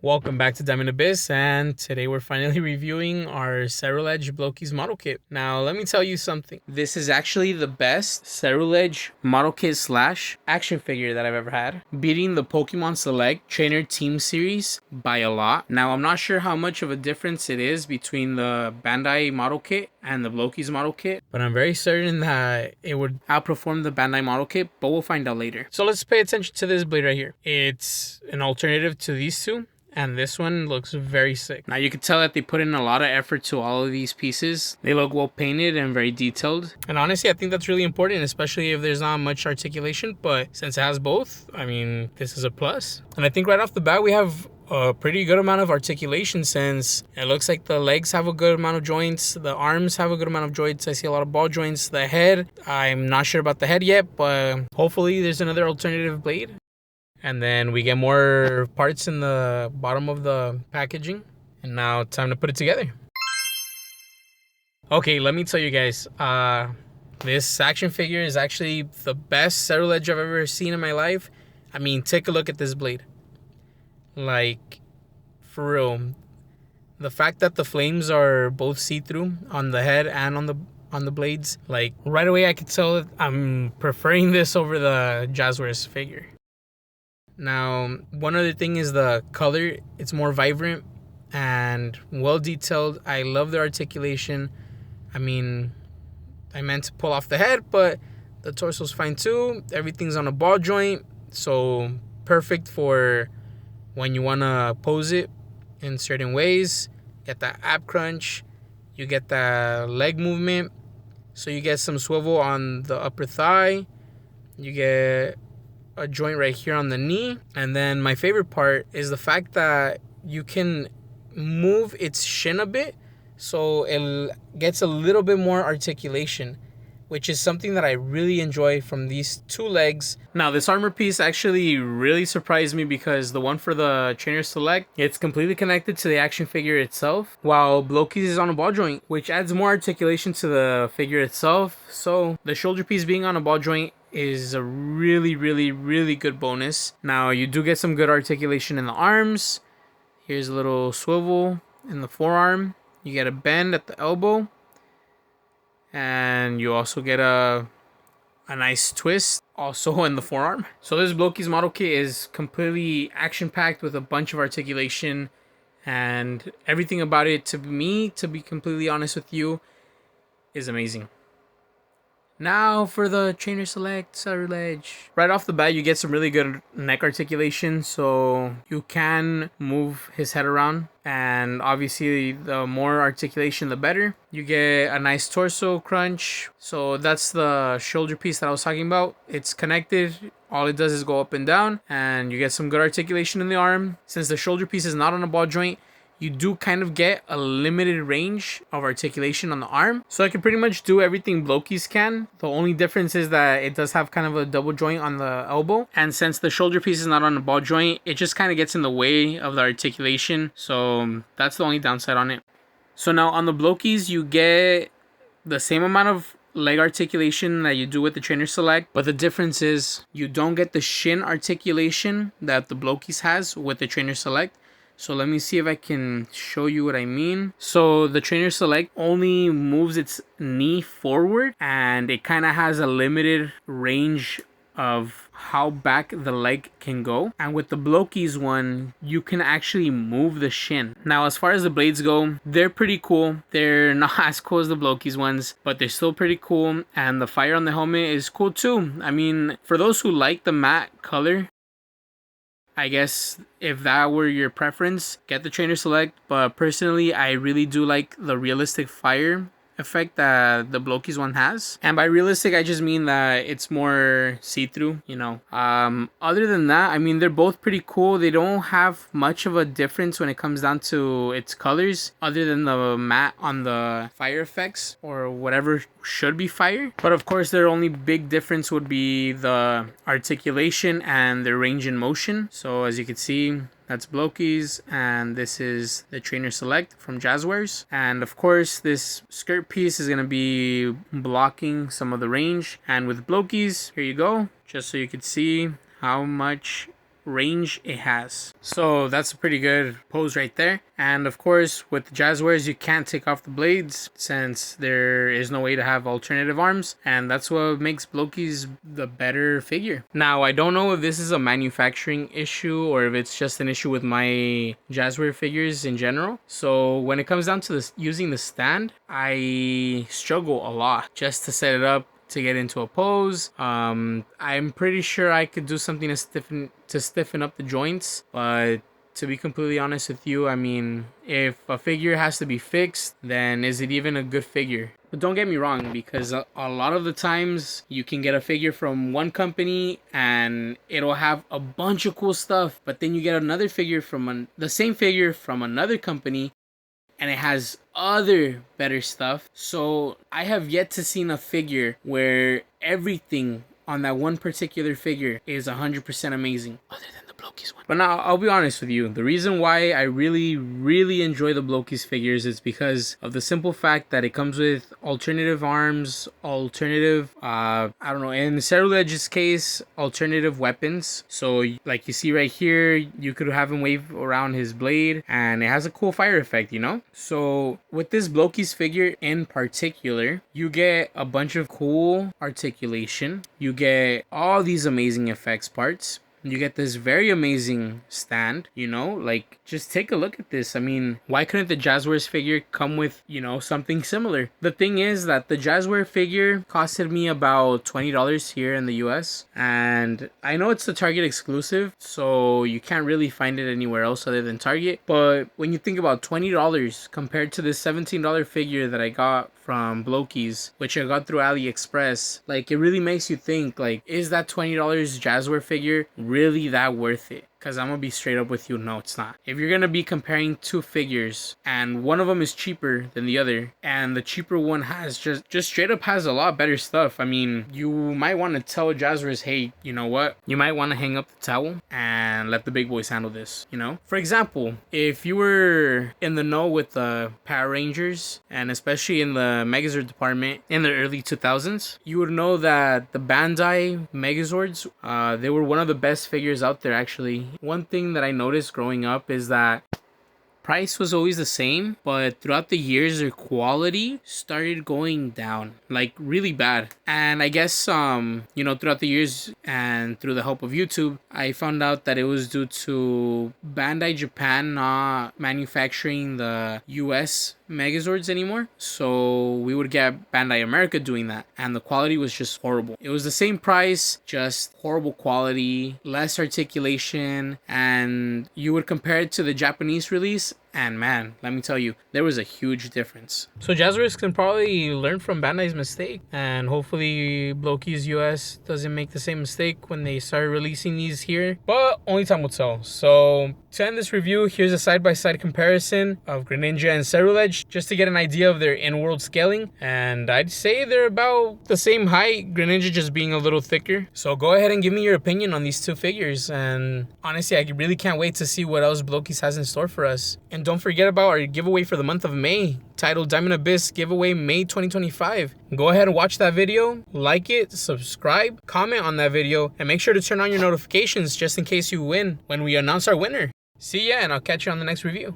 Welcome back to Diamond Abyss, and today we're finally reviewing our ceruledge blokees model kit. Now, let me tell you something. This is actually the best ceruledge model kit slash action figure that I've ever had, beating the Pokemon Select Trainer Team Series by a lot. Now, I'm not sure how much of a difference it is between the Bandai model kit and the blokees model kit, but I'm very certain that it would outperform the Bandai model kit, but we'll find out later. So let's pay attention to this blade right here. It's an alternative to these two, and this one looks very sick. Now you can tell that they put in a lot of effort to all of these pieces. They look well painted and very detailed. And honestly, I think that's really important, especially if there's not much articulation. But since it has both, I mean, this is a plus. And I think right off the bat, we have a pretty good amount of articulation, since it looks like the legs have a good amount of joints. The arms have a good amount of joints. I see a lot of ball joints. The head, I'm not sure about the head yet, but hopefully there's another alternative blade. And then we get more parts in the bottom of the packaging. And now time to put it together. Okay, let me tell you guys. This action figure is actually the best ceruledge I've ever seen in my life. I mean, take a look at this blade. Like, for real. The fact that the flames are both see-through on the head and on the blades. Like, right away I could tell I'm preferring this over the Jazzwares figure. Now, one other thing is the color. It's more vibrant and well detailed. I love the articulation. I mean, I meant to pull off the head, but the torso's fine too. Everything's on a ball joint, so perfect for when you want to pose it in certain ways. Get that ab crunch. You get that leg movement. So you get some swivel on the upper thigh. You get a joint right here on the knee. And then my favorite part is the fact that you can move its shin a bit, so it gets a little bit more articulation, which is something that I really enjoy from these two legs. Now, this armor piece actually really surprised me, because the one for the Trainer Select, it's completely connected to the action figure itself, while blokees is on a ball joint, which adds more articulation to the figure itself. So the shoulder piece being on a ball joint is a really good bonus. Now, you do get some good articulation in the arms. Here's a little swivel in the forearm. You get a bend at the elbow. And you also get a nice twist also in the forearm. So this blokees model kit is completely action-packed with a bunch of articulation, and everything about it, to me, to be completely honest with you, is amazing. Now for the Trainer Select ceruledge. Right off the bat, you get some really good neck articulation, so you can move his head around. And obviously, the more articulation, the better. You get a nice torso crunch. So that's the shoulder piece that I was talking about. It's connected. All it does is go up and down. And you get some good articulation in the arm. Since the shoulder piece is not on a ball joint, you do kind of get a limited range of articulation on the arm. So I can pretty much do everything blokees can. The only difference is that it does have kind of a double joint on the elbow. And since the shoulder piece is not on a ball joint, it just kind of gets in the way of the articulation. So that's the only downside on it. So now on the blokees, you get the same amount of leg articulation that you do with the Trainer Select, but the difference is you don't get the shin articulation that the blokees has with the Trainer Select. So let me see if I can show you what I mean. So the Trainer Select only moves its knee forward, and it kind of has a limited range of how back the leg can go. And with the blokees one, you can actually move the shin. Now, as far as the blades go, they're pretty cool. They're not as cool as the blokees ones, but they're still pretty cool. And the fire on the helmet is cool too. I mean, for those who like the matte color, I guess if that were your preference, get the Trainer Select. But personally, I really do like the realistic fire effect that the blokees one has. And by realistic, I just mean that it's more see-through, you know. Other than that, I mean, they're both pretty cool. They don't have much of a difference when it comes down to its colors, other than the matte on the fire effects or whatever should be fire. But of course, their only big difference would be the articulation and the range in motion. So as you can see, that's blokees, and this is the Trainer Select from Jazzwares. And of course, this skirt piece is going to be blocking some of the range. And with blokees, here you go, just so you could see how much range it has. So that's a pretty good pose right there. And of course, with the Jazzwares, you can't take off the blades since there is no way to have alternative arms, and that's what makes blokees the better figure. Now, I don't know if this is a manufacturing issue or if it's just an issue with my Jazzware figures in general. So when it comes down to this, using the stand, I struggle a lot just to set it up to get into a pose. I'm pretty sure I could do something to stiffen up the joints, but to be completely honest with you, I mean, if a figure has to be fixed, then is it even a good figure? But don't get me wrong, because a lot of the times you can get a figure from one company and it'll have a bunch of cool stuff, but then you get another figure from the same figure from another company and it has other better stuff. So I have yet to see a figure where everything on that one particular figure is 100% amazing, other than the blokees one. But now, I'll be honest with you, the reason why I really enjoy the blokees figures is because of the simple fact that it comes with alternative arms, alternative, I don't know, in Ceruledge's case, alternative weapons. So like you see right here, you could have him wave around his blade and it has a cool fire effect, you know? So with this blokees figure in particular, you get a bunch of cool articulation, you get all these amazing effects parts, you get this very amazing stand, you know, like just take a look at this. I mean, why couldn't the Jazzwares figure come with, you know, something similar? The thing is that the Jazzware figure costed me about $20 here in the US, and I know it's a Target exclusive, so you can't really find it anywhere else other than Target. But when you think about $20 compared to this $17 figure that I got from blokees, which I got through AliExpress, like it really makes you think, like, is that $20 Jazzware figure really that worth it? Because I'm going to be straight up with you, no, it's not. If you're going to be comparing two figures and one of them is cheaper than the other, and the cheaper one has just straight up has a lot better stuff, I mean, you might want to tell Jazzwares, hey, you know what? You might want to hang up the towel and let the big boys handle this, you know? For example, if you were in the know with the Power Rangers, and especially in the Megazord department in the early 2000s, you would know that the Bandai Megazords, they were one of the best figures out there, actually. One thing that I noticed growing up is that price was always the same, but throughout the years their quality started going down, like really bad. And I guess you know, throughout the years and through the help of YouTube, I found out that it was due to Bandai Japan not manufacturing the US Megazords anymore, so we would get Bandai America doing that, and the quality was just horrible. It was the same price, just horrible quality, less articulation, and you would compare it to the Japanese release, and man, let me tell you, there was a huge difference. So Jazzwares can probably learn from Bandai's mistake, and hopefully blokees US doesn't make the same mistake when they start releasing these here, but only time will tell. So to end this review, here's a side-by-side comparison of Greninja and Ceruledge, just to get an idea of their in-world scaling, and I'd say they're about the same height, Greninja just being a little thicker. So go ahead and give me your opinion on these two figures, and honestly, I really can't wait to see what else blokees has in store for us. And don't forget about our giveaway for the month of May, titled Diamond Abyss Giveaway May 2025. Go ahead and watch that video, like it, subscribe, comment on that video, and make sure to turn on your notifications just in case you win when we announce our winner. See ya, and I'll catch you on the next review.